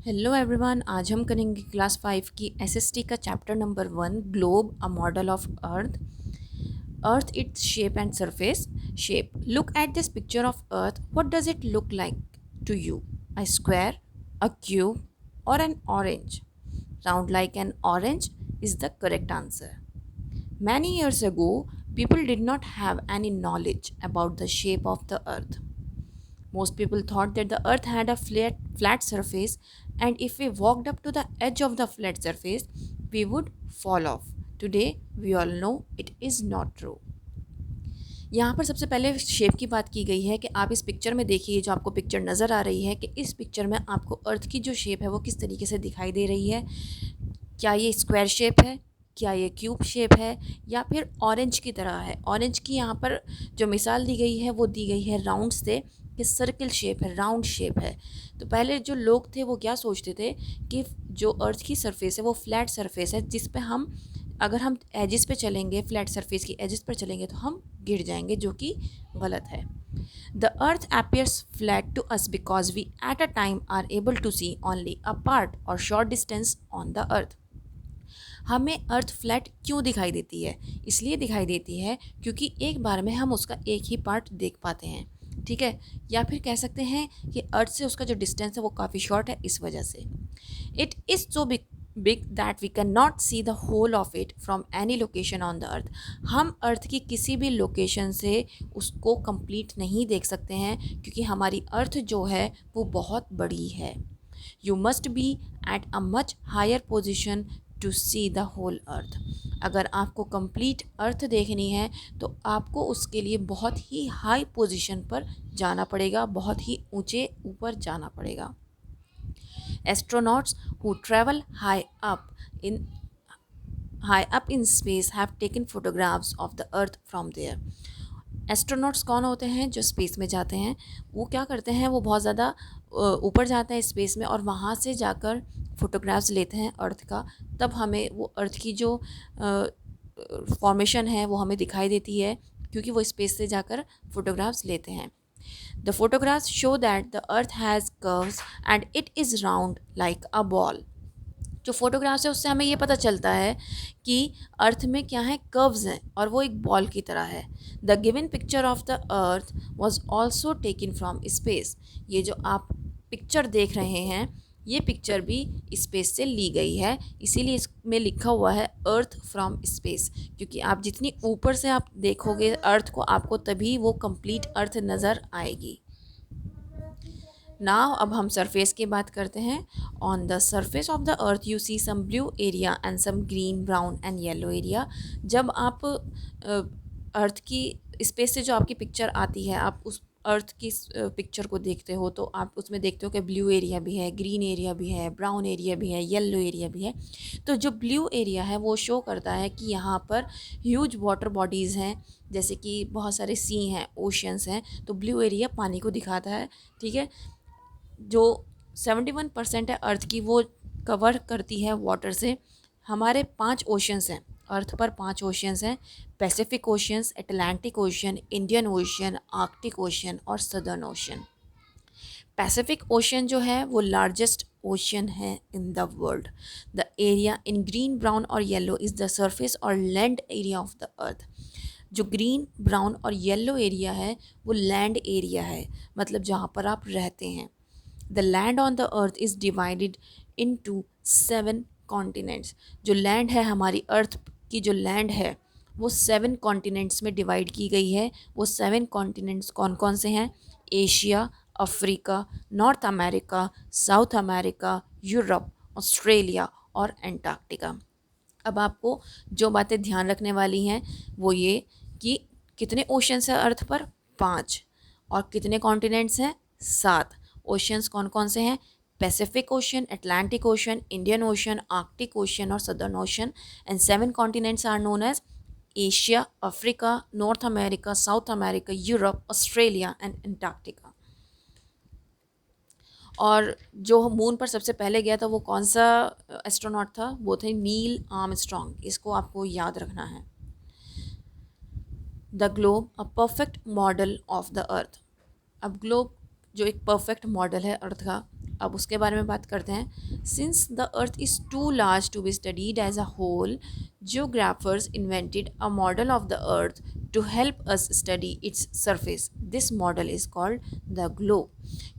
Hello everyone, आज हम करेंगे क्लास 5 की एसएसटी का chapter number 1, globe a model of earth. Earth, its shape and surface. Shape, look at this picture of earth, what does it look like to you? A square, a cube और an orange? Round like an orange is the correct answer. Many years ago, people did not have any knowledge about the shape of the earth. Most people thought that the earth had a flat surface, and if we walked up to the edge of the flat surface, we would fall off. Today, we all know it is not true. यहाँ पर सबसे पहले shape की बात की गई है कि आप इस पिक्चर में देखिए, जो आपको पिक्चर नज़र आ रही है कि इस पिक्चर में आपको अर्थ की जो शेप है वो किस तरीके से दिखाई दे रही है। क्या ये स्क्वायर शेप है, क्या ये क्यूब शेप है, या फिर ऑरेंज की तरह है। ऑरेंज की यहाँ पर जो मिसाल दी गई है वो दी गई है राउंड से, कि सर्किल शेप है, राउंड शेप है। तो पहले जो लोग थे वो क्या सोचते थे कि जो अर्थ की सरफेस है वो फ्लैट सरफेस है, जिस पे हम अगर हम एजिस पे चलेंगे, फ्लैट सरफेस की एजिस पर चलेंगे तो हम गिर जाएंगे, जो कि गलत है। The earth appears flat to us because we at a time are able to see only a part or short distance on the earth. हमें अर्थ फ्लैट क्यों दिखाई देती है? इसलिए दिखाई देती है क्योंकि एक बार में हम उसका एक ही पार्ट देख पाते हैं, ठीक है। या फिर कह सकते हैं कि अर्थ से उसका जो डिस्टेंस है वो काफ़ी शॉर्ट है, इस वजह से। It is so big that we can not see the whole of it from any location on the earth. हम अर्थ की किसी भी लोकेशन से उसको कंप्लीट नहीं देख सकते हैं, क्योंकि हमारी अर्थ जो है वो बहुत बड़ी है। You must be at a much higher position to see the whole earth. अगर आपको कंप्लीट अर्थ देखनी है तो आपको उसके लिए बहुत ही हाई पोजीशन पर जाना पड़ेगा, बहुत ही ऊंचे ऊपर जाना पड़ेगा। Astronauts who travel in high up in space have taken photographs of the earth from there. Astronauts कौन होते हैं? जो स्पेस में जाते हैं। वो क्या करते हैं? वो बहुत ज़्यादा ऊपर जाते हैं स्पेस में, और वहाँ से जाकर फ़ोटोग्राफ्स लेते हैं अर्थ का। तब हमें वो अर्थ की जो फॉर्मेशन है वो हमें दिखाई देती है, क्योंकि वो स्पेस से जाकर फ़ोटोग्राफ्स लेते हैं। The photographs show that the earth has curves and it is round like a ball. जो फोटोग्राफ्स है उससे हमें ये पता चलता है कि अर्थ में क्या है, कर्व्स हैं, और वो एक बॉल की तरह है। The given picture of the earth was also taken from space. ये जो आप पिक्चर देख रहे हैं, ये पिक्चर भी स्पेस से ली गई है, इसीलिए इसमें लिखा हुआ है अर्थ फ्रॉम स्पेस, क्योंकि आप जितनी ऊपर से आप देखोगे अर्थ को, आपको तभी वो कंप्लीट अर्थ नज़र आएगी। नाउ अब हम सरफेस की बात करते हैं। On the surface of the earth you see some blue area and some green, brown and yellow area. जब आप अर्थ की स्पेस से जो आपकी पिक्चर आती है, आप उस अर्थ की पिक्चर को देखते हो तो आप उसमें देखते हो कि ब्लू एरिया भी है, ग्रीन एरिया भी है, ब्राउन एरिया भी है, येलो एरिया भी है। तो जो ब्लू एरिया है वो शो करता है कि यहाँ पर ह्यूज वाटर बॉडीज़ हैं, जैसे कि बहुत सारे सी हैं, ओशंस हैं। तो ब्लू एरिया पानी को दिखाता है, ठीक है। जो 71% है अर्थ की, वो कवर करती है वाटर से। हमारे 5 ओशंस हैं अर्थ पर, 5 ओशंस हैं। Pacific oceans, Atlantic Ocean, Indian Ocean, Arctic Ocean और सदर्न ओशन। पैसिफिक ओशन जो है वो लार्जेस्ट ओशन है in the world. The area in green, brown और येलो इज़ द सरफेस और लैंड एरिया ऑफ द अर्थ। जो green, brown और yellow area है वो लैंड एरिया है, मतलब जहाँ पर आप रहते हैं। The land on the earth is divided into 7 continents. जो लैंड है, हमारी अर्थ की जो लैंड है वो 7 कॉन्टिनेंट्स में डिवाइड की गई है। वो 7 कॉन्टिनेंट्स कौन कौन से हैं? Asia, Africa, North America, South America, Europe, Australia और एंटार्क्टिका। अब आपको जो बातें ध्यान रखने वाली हैं वो ये कि कितने ओशंस हैं अर्थ पर? 5। और कितने कॉन्टिनेंट्स हैं? 7। ओशंस कौन कौन से हैं? Pacific Ocean, Atlantic Ocean, Indian Ocean, Arctic Ocean और Southern Ocean. And 7 continents are known as Asia, Africa, North America, South America, Europe, Australia and Antarctica. और जो मून पर सबसे पहले गया था वो कौन सा एस्ट्रोनॉट था? वो थे नील आर्मस्ट्रॉन्ग। इसको आपको याद रखना है। The globe, a perfect model of the अर्थ। अब ग्लोब जो एक परफेक्ट मॉडल है अर्थ का, अब उसके बारे में बात करते हैं। Since the earth is too large to be studied as a whole, geographers invented a model of the earth to help us study its surface. This model is called the globe.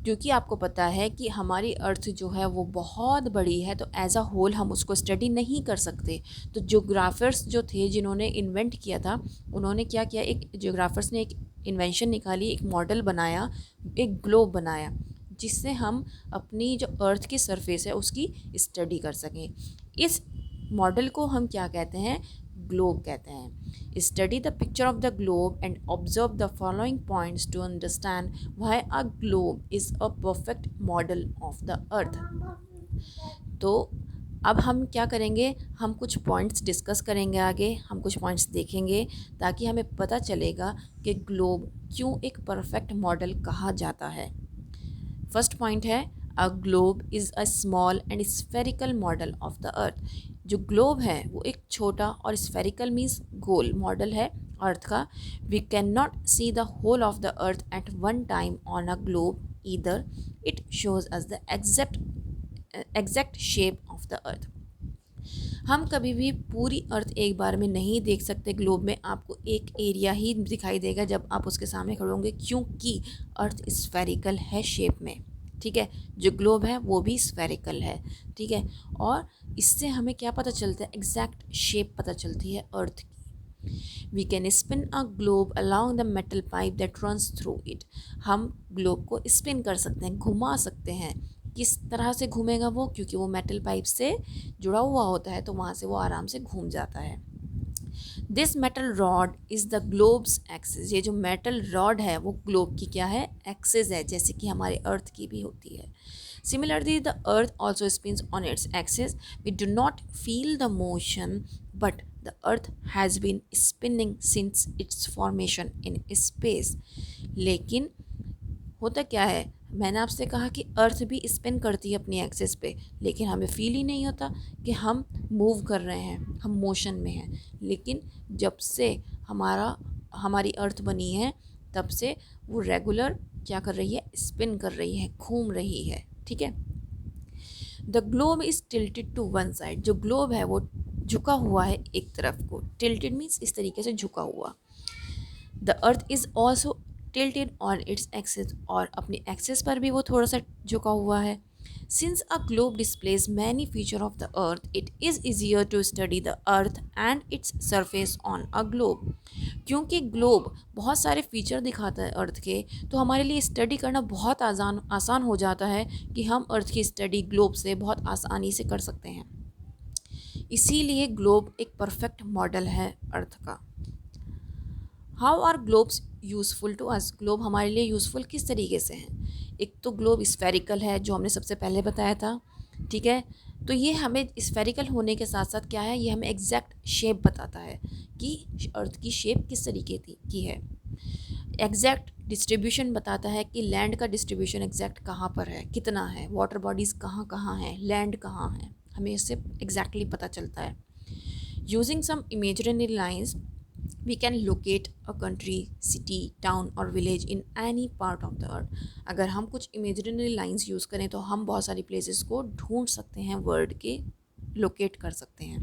क्योंकि आपको पता है कि हमारी अर्थ जो है वो बहुत बड़ी है, तो एज अ होल हम उसको स्टडी नहीं कर सकते। तो जियोग्राफर्स जो थे जिन्होंने इन्वेंट किया था, उन्होंने क्या किया, एक जियोग्राफर्स ने एक इन्वेंशन निकाली, एक मॉडल बनाया, एक ग्लोब बनाया, जिससे हम अपनी जो अर्थ की सरफेस है उसकी स्टडी कर सकें। इस मॉडल को हम क्या कहते हैं, ग्लोब कहते हैं। Study the picture of the globe and observe the following points to understand why a globe is a perfect model of the earth. तो अब हम क्या करेंगे, हम कुछ पॉइंट्स डिस्कस करेंगे, आगे हम कुछ पॉइंट्स देखेंगे ताकि हमें पता चलेगा कि ग्लोब क्यों एक परफेक्ट मॉडल कहा जाता है। फर्स्ट पॉइंट है, अ globe is a small and spherical model of the अर्थ। जो ग्लोब है वो एक छोटा और स्फेरिकल मीन्स गोल मॉडल है अर्थ का। We can not see the whole of the earth at one time on a globe either, it shows us the exact shape of the earth. हम कभी भी पूरी अर्थ एक बार में नहीं देख सकते। ग्लोब में आपको एक एरिया ही दिखाई देगा जब आप उसके सामने खड़े होंगे, क्योंकि अर्थ स्फेरिकल है शेप में, ठीक है। जो ग्लोब है वो भी स्फेरिकल है, ठीक है। और इससे हमें क्या पता चलता है, एग्जैक्ट शेप पता चलती है अर्थ की। We can spin a globe along the metal pipe that runs through it. हम ग्लोब को स्पिन कर सकते हैं, घुमा सकते हैं। किस तरह से घूमेगा वो, क्योंकि वो मेटल पाइप से जुड़ा हुआ होता है, तो वहाँ से वो आराम से घूम जाता है। This metal rod is the globe's axis. ये जो मेटल रॉड है वो ग्लोब की क्या है, एक्सिस है, जैसे कि हमारे अर्थ की भी होती है। Similarly the earth also spins on its axis. We do not feel the motion, but the earth has been spinning since its formation in space. लेकिन होता क्या है, मैंने आपसे कहा कि अर्थ भी स्पिन करती है अपनी एक्सिस पे, लेकिन हमें फील ही नहीं होता कि हम मूव कर रहे हैं, हम मोशन में हैं। लेकिन जब से हमारी अर्थ बनी है, तब से वो रेगुलर क्या कर रही है, स्पिन कर रही है, घूम रही है, ठीक है। The globe is tilted to one side. जो ग्लोब है वो झुका हुआ है एक तरफ को। टिल्टेड मीन्स इस तरीके से झुका हुआ। The earth is also tilted on its axis, और अपनी एक्सिस पर भी वो थोड़ा सा झुका हुआ है। Since a globe displays many feature of the earth, it is easier to study the earth and its surface on a globe. क्योंकि ग्लोब बहुत सारे फीचर दिखाता है अर्थ के, तो हमारे लिए स्टडी करना बहुत आसान हो जाता है कि हम अर्थ की स्टडी ग्लोब से बहुत आसानी से कर सकते हैं। इसीलिए ग्लोब एक परफेक्ट मॉडल है अर्थ का। How are globes useful to us. Globe हमारे लिए यूज़फुल किस तरीके से हैं। एक तो ग्लोब स्फेरिकल है, जो हमने सबसे पहले बताया था, ठीक है। तो ये हमें स्फेरिकल होने के साथ साथ क्या है, ये हमें एग्जैक्ट शेप बताता है कि अर्थ की शेप किस तरीके की है। एग्जैक्ट डिस्ट्रीब्यूशन बताता है कि लैंड का डिस्ट्रीब्यूशन एग्जैक्ट कहाँ पर है, कितना है, वाटर बॉडीज़ कहाँ कहाँ हैं, लैंड कहाँ है, हमें इससे एग्जैक्टली पता चलता है। Using some imaginary lines, we can locate a country, city, town or village in any part of the earth। अगर हम कुछ इमेजिनरी लाइंस यूज़ करें तो हम बहुत सारी प्लेसेस को ढूंढ सकते हैं, वर्ल्ड के लोकेट कर सकते हैं।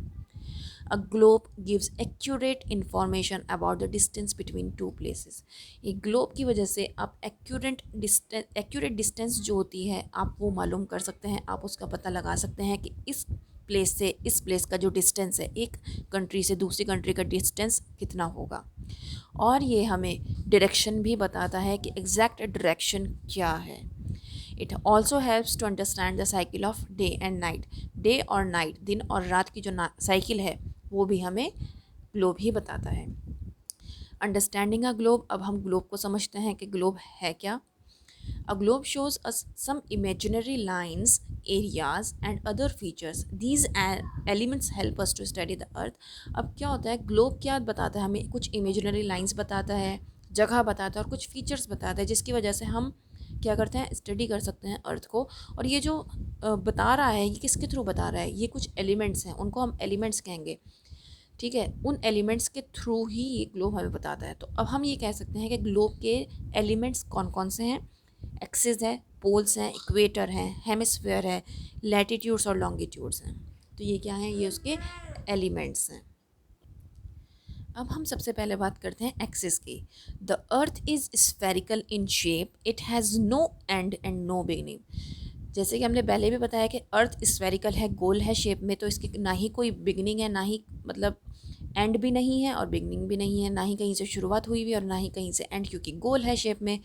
A globe gives accurate information about the distance between two places. एक ग्लोब की वजह से आप एक्यूरेट डिस्टेंस जो होती है आप वो मालूम कर सकते हैं, आप उसका पता लगा सकते हैं कि इस प्लेस से इस प्लेस का जो डिस्टेंस है, एक कंट्री से दूसरी कंट्री का डिस्टेंस कितना होगा। और ये हमें डायरेक्शन भी बताता है कि एग्जैक्ट डायरेक्शन क्या है। It also helps to understand the cycle of day and night. Day और नाइट, दिन और रात की जो साइकिल है वो भी हमें ग्लोब ही बताता है। अंडरस्टैंडिंग अ ग्लोब, अब हम ग्लोब को समझते हैं कि ग्लोब है क्या। A globe shows us some imaginary lines, areas and other features. These elements help us to study the earth. अब क्या होता है, ग्लोब क्या बताता है हमें, कुछ इमेजिनरी लाइंस बताता है, जगह बताता है और कुछ फीचर्स बताता है, जिसकी वजह से हम क्या करते हैं, स्टडी कर सकते हैं अर्थ को। और ये जो बता रहा है, ये किसके थ्रू बता रहा है, ये कुछ एलिमेंट्स हैं, उनको हम एलिमेंट्स कहेंगे, ठीक है। उन एलिमेंट्स के थ्रू ही ये ग्लोब हमें बताता है। तो अब हम ये कह सकते हैं कि ग्लोब के एलिमेंट्स कौन कौन से हैं। एक्सिस है, पोल्स हैं, इक्वेटर हैं, हेमिस्फेयर है, लैटिट्यूड्स और लॉन्गिट्यूड्स हैं। तो ये क्या हैं, ये उसके एलिमेंट्स हैं। अब हम सबसे पहले बात करते हैं एक्सिस की। The earth is spherical in shape, it has no end and no beginning. जैसे कि हमने पहले भी बताया कि अर्थ स्फेरिकल है, गोल है शेप में, तो इसकी ना ही कोई बिगनिंग है, ना ही मतलब एंड भी नहीं है और बिगनिंग भी नहीं है, ना ही कहीं से शुरुआत हुई हुई और ना ही कहीं से एंड, क्योंकि गोल है शेप में।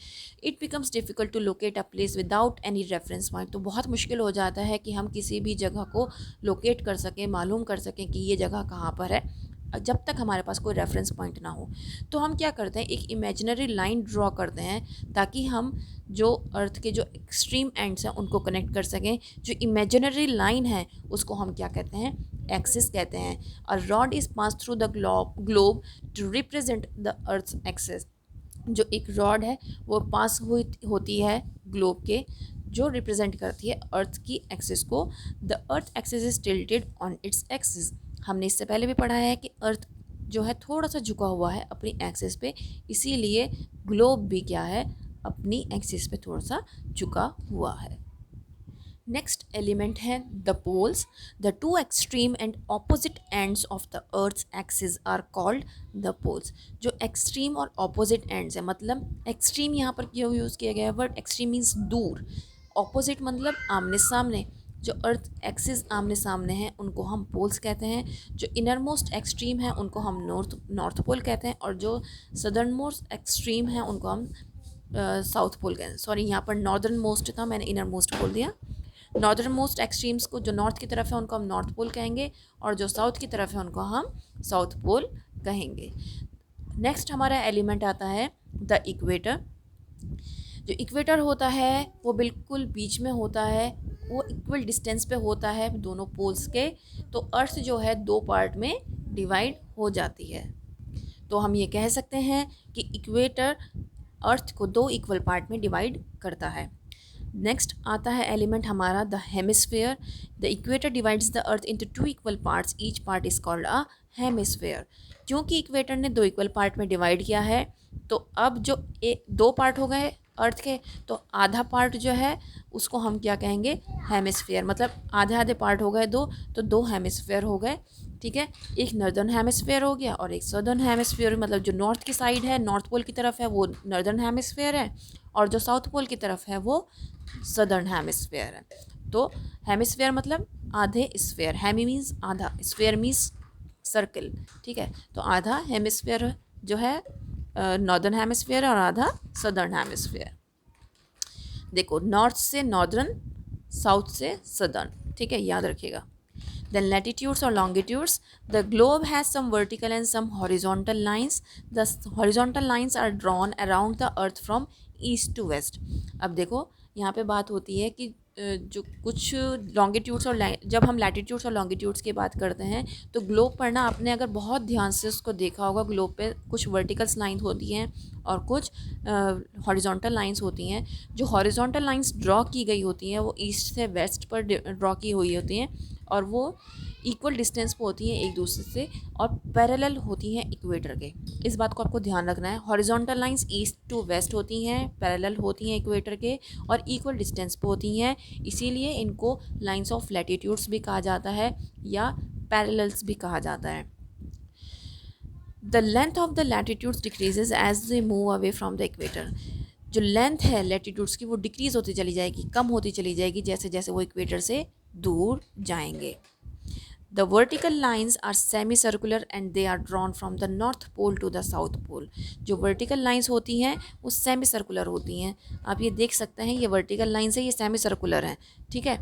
It becomes difficult to locate a place without any reference point. तो बहुत मुश्किल हो जाता है कि हम किसी भी जगह को लोकेट कर सकें, मालूम कर सकें कि ये जगह कहाँ पर है, जब तक हमारे पास कोई रेफरेंस पॉइंट ना हो। तो हम क्या करते हैं, एक इमेजिनरी लाइन ड्रॉ करते हैं ताकि हम जो अर्थ के जो एक्सट्रीम एंड्स हैं उनको कनेक्ट कर सकें। जो इमेजिनरी लाइन है उसको हम क्या कहते हैं, एक्सिस कहते हैं। और rod is pass through the globe to represent the earth axis. जो एक रॉड है वो पास हुई होती है ग्लोब के, जो रिप्रेजेंट करती है अर्थ की एक्सिस को। The earth axis is tilted on its axis. हमने इससे पहले भी पढ़ा है कि अर्थ जो है थोड़ा सा झुका हुआ है अपनी एक्सिस पे, इसीलिए ग्लोब भी क्या है, अपनी एक्सिस पे थोड़ा सा झुका हुआ है। नेक्स्ट एलिमेंट है the poles. The two extreme end opposite ends of the earth's axis are called the poles. जो एक्सट्रीम और ऑपोजिट एंड्स है, मतलब एक्सट्रीम यहाँ पर क्यों यूज़ किया गया है वर्ड, एक्सट्रीम मीन्स दूर, ऑपोजिट मतलब आमने सामने। जो अर्थ एक्सिस आमने सामने हैं उनको हम पोल्स कहते हैं। जो इनर मोस्ट एक्सट्रीम है उनको हम नॉर्थ पोल कहते हैं, और जो सदर्न मोस्ट एक्सट्रीम है उनको हम साउथ पोल कहते हैं। सॉरी, यहाँ पर नॉर्दर्न मोस्ट था, मैंने इनर मोस्ट बोल दिया। नॉर्दर्न मोस्ट एक्सट्रीम्स को, जो नॉर्थ की तरफ है उनको हम नॉर्थ पोल कहेंगे, और जो साउथ की तरफ है उनको हम साउथ पोल कहेंगे। नेक्स्ट हमारा एलिमेंट आता है द इक्वेटर। जो इक्वेटर होता है वो बिल्कुल बीच में होता है, वो इक्वल डिस्टेंस पे होता है दोनों पोल्स के। तो अर्थ जो है दो पार्ट में डिवाइड हो जाती है। तो हम ये कह सकते हैं कि इक्वेटर अर्थ को दो इक्वल पार्ट में डिवाइड करता है। नेक्स्ट आता है एलिमेंट हमारा the hemisphere. The equator divides the earth into two equal parts, each part is called a hemisphere. क्योंकि इक्वेटर ने दो इक्वल पार्ट में डिवाइड किया है, तो अब जो दो पार्ट हो गए अर्थ के, तो आधा पार्ट जो है उसको हम क्या कहेंगे, हेमिस्फेयर। मतलब आधे आधे पार्ट हो गए दो, तो दो हेमिस्फेयर हो गए। ठीक है, एक नॉर्दर्न हेमिस्फेयर हो गया और एक सदर्न हेमिस्फेयर। मतलब जो नॉर्थ की साइड है, नॉर्थ पोल की तरफ है, वो नॉर्दर्न हेमिस्फेयर है, और जो साउथ पोल की तरफ है वो सदर्न हेमिस्फेयर है। तो हेमिस्फेयर मतलब आधे स्फेयर, हेमी मीन्स आधा, स्फेयर मीन्स सर्कल। ठीक है, तो आधा हेमिस्फेयर जो है नॉर्दर्न हेमिस्फेयर और आधा सदर्न हेमिस्फेयर। देखो, नॉर्थ से नॉर्दर्न, साउथ से सदर्न। ठीक है, याद रखिएगा। Then latitudes or longitudes. The globe has some vertical and some horizontal lines. The horizontal lines are drawn around the earth from east to west. अब देखो यहाँ पे बात होती है कि जो कुछ लॉन्गिट्यूड्स और जब हम लैटिट्यूड्स और लॉन्गिट्यूड्स की बात करते हैं तो ग्लोब पर ना, आपने अगर बहुत ध्यान से उसको देखा होगा, ग्लोब पे कुछ वर्टिकल्स लाइन होती हैं और कुछ हॉरिजॉन्टल लाइंस होती हैं। जो हॉरिजॉन्टल लाइंस ड्रॉ की गई होती हैं वो ईस्ट से वेस्ट पर ड्रॉ की हुई होती हैं, और वो इक्वल डिस्टेंस पे होती हैं एक दूसरे से और पैरेलल होती हैं इक्वेटर के। इस बात को आपको ध्यान रखना है। Horizontal lines east to west होती हैं, पैरेलल होती हैं इक्वेटर के, और इक्वल डिस्टेंस पे होती हैं, इसीलिए इनको लाइंस ऑफ लैटिट्यूड्स भी कहा जाता है या पैरेलल्स भी कहा जाता है। The length of the latitudes decreases as they move away from the equator. जो लेंथ है लैटिट्यूड्स की वो डिक्रीज होती चली जाएगी, कम होती चली जाएगी जैसे जैसे वो इक्वेटर से दूर जाएंगे। The vertical lines are semicircular and they are drawn from the north pole to the south pole. जो vertical lines होती हैं वो semicircular होती हैं। आप ये देख सकते हैं, ये vertical lines है, ये semicircular हैं। ठीक है,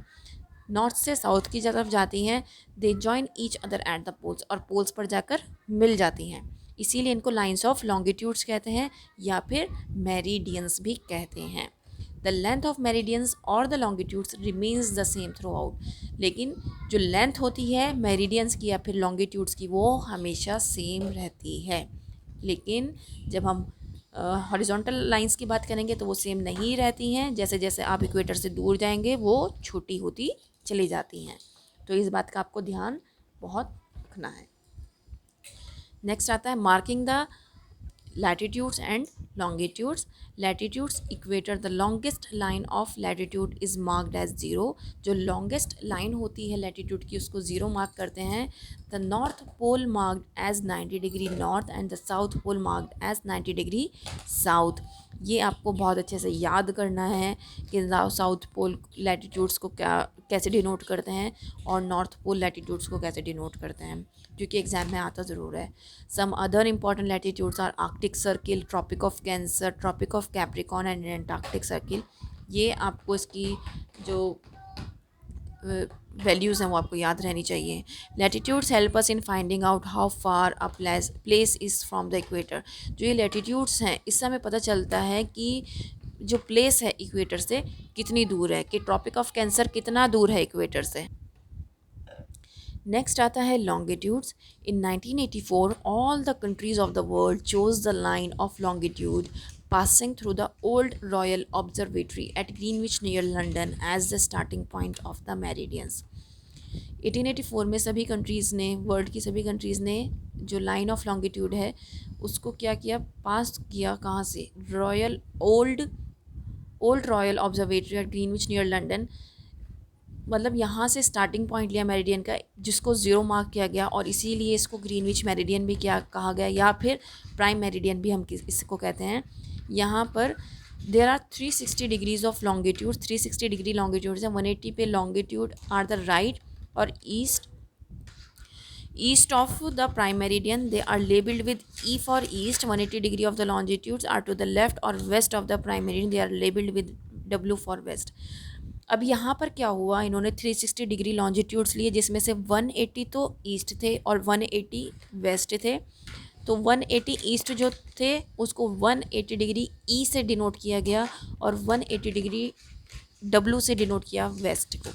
नॉर्थ से साउथ की तरफ जाती हैं। They join each other at the poles, और पोल्स पर जाकर मिल जाती हैं, इसीलिए इनको लाइंस ऑफ लॉन्गिट्यूड्स कहते हैं या फिर मेरिडियंस भी कहते हैं। द लेंथ ऑफ मेरिडियंस और the longitudes remains the same through out. लेकिन जो लेंथ होती है मेरिडियंस की या फिर लॉन्गिट्यूड्स की वो हमेशा सेम रहती है। लेकिन जब हम हॉरिजॉन्टल लाइंस की बात करेंगे तो वो सेम नहीं रहती हैं, जैसे जैसे आप इक्वेटर से दूर जाएंगे वो छोटी होती चली जाती हैं। तो इस बात का आपको ध्यान बहुत रखना है। नेक्स्ट आता है marking the latitudes and longitudes. Latitudes equator, the longest line of latitude is marked as 0. जो longest line होती है latitude की उसको 0 मार्क करते हैं. The north pole marked as 90 degree north and the south pole marked as 90 degree south. ये आपको बहुत अच्छे से याद करना है कि साउथ पोल लैटिट्यूड्स को क्या कैसे डिनोट करते हैं और नॉर्थ पोल लैटिट्यूड्स को कैसे डिनोट करते हैं, क्योंकि एग्जाम में आता ज़रूर है. Some other important latitudes are Arctic Circle, Tropic of Cancer, Tropic of Capricorn and Antarctic Circle. ये आपको इसकी जो वैल्यूज़ हैं वो आपको याद रहनी चाहिए. Latitudes help us in finding out how far a place is from the equator. जो ये लैटिट्यूड्स हैं इससे हमें पता चलता है कि जो प्लेस है इक्वेटर से कितनी दूर है, कि ट्रॉपिक ऑफ कैंसर कितना दूर है इक्वेटर से. नेक्स्ट आता है longitudes. In 1984 all the countries of the world chose the line of longitude passing through the old Royal Observatory at Greenwich near London as the starting point of the meridians. 1884 में सभी countries ने, world की सभी countries ने जो line of longitude है उसको क्या किया, पास किया. कहाँ से? Old Royal Observatory at Greenwich near London. मतलब यहाँ से स्टार्टिंग पॉइंट लिया मेरिडियन का, जिसको 0 मार्क किया गया और इसीलिए इसको ग्रीनविच मेरिडियन भी क्या कहा गया, या फिर प्राइम मेरिडियन भी हम इसको कहते हैं. यहाँ पर there are 360 degrees of longitude, 360 degree longitudes हैं. 180 पे longitude are the right or east of the prime meridian. They are labelled with E for east. 180 degree of the longitudes are to the left or west of the prime meridian. They are labelled with W for west. अब यहाँ पर क्या हुआ, इन्होंने 360 degree longitudes लिए जिसमें से 180 तो ईस्ट थे और 180 वेस्ट थे. तो 180 ईस्ट जो थे उसको 180 डिग्री ई से डिनोट किया गया और 180 डिग्री डब्ल्यू से डिनोट किया वेस्ट को.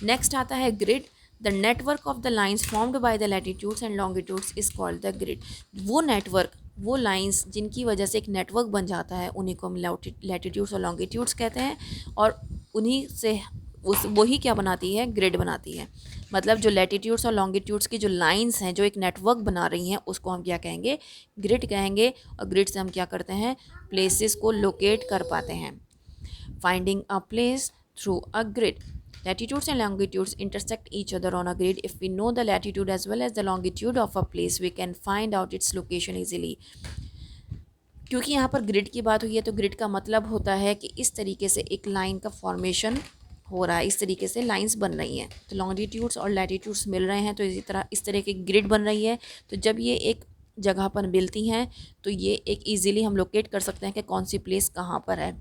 नेक्स्ट आता है grid. The network of the lines formed by the latitudes and longitudes is called the grid. वो नेटवर्क, वो लाइंस जिनकी वजह से एक नेटवर्क बन जाता है उन्हीं को हम लैटिट्यूड्स और लॉन्गिट्यूड्स कहते हैं. और उन्हीं से वही क्या बनाती है, ग्रिड बनाती है. मतलब जो लैटिट्यूड्स और लॉन्गिट्यूड्स की जो लाइंस हैं जो एक नेटवर्क बना रही हैं उसको हम क्या कहेंगे, ग्रिड कहेंगे. और ग्रिड से हम क्या करते हैं, प्लेसेस को लोकेट कर पाते हैं. Finding a place through a grid. Latitudes and longitudes intersect each other on a grid. If we know the latitude as well as the longitude of a place, we can find out its location easily. क्योंकि यहाँ पर grid की बात हुई है तो grid का मतलब होता है कि इस तरीके से एक लाइन का फॉर्मेशन हो रहा है, इस तरीके से लाइंस बन रही हैं. तो लॉन्गिट्यूड्स और लैटिट्यूड्स मिल रहे हैं तो इस तरह की ग्रिड बन रही है. तो जब ये एक जगह पर मिलती हैं तो ये एक ईजीली हम लोकेट कर सकते हैं कि कौन सी प्लेस कहाँ पर है.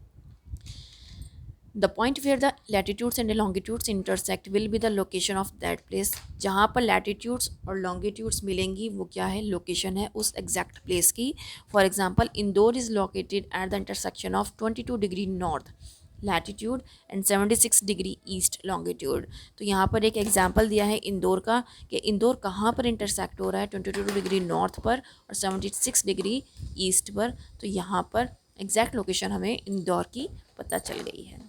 The point where the latitudes and the longitudes intersect will be the location of that place. जहाँ पर latitudes और longitudes मिलेंगी वो क्या है, लोकेशन है उस exact place की. For example, Indore is located at the intersection of 22 degree north latitude and 76 degree east longitude. तो यहाँ पर एक एग्जाम्पल दिया है इंदौर का कि इंदौर कहाँ पर इंटरसेक्ट हो रहा है, 22 डिग्री नॉर्थ पर और 76 डिग्री ईस्ट पर. तो यहाँ पर एग्जैक्ट लोकेशन हमें इंदौर की पता चल गई है.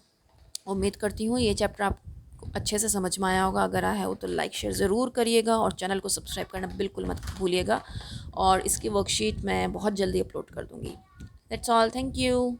उम्मीद करती हूँ ये चैप्टर आपको अच्छे से समझ में आया होगा. अगर आया हो तो लाइक शेयर ज़रूर करिएगा और चैनल को सब्सक्राइब करना बिल्कुल मत भूलिएगा. और इसकी वर्कशीट मैं बहुत जल्दी अपलोड कर दूँगी. That's all. Thank you.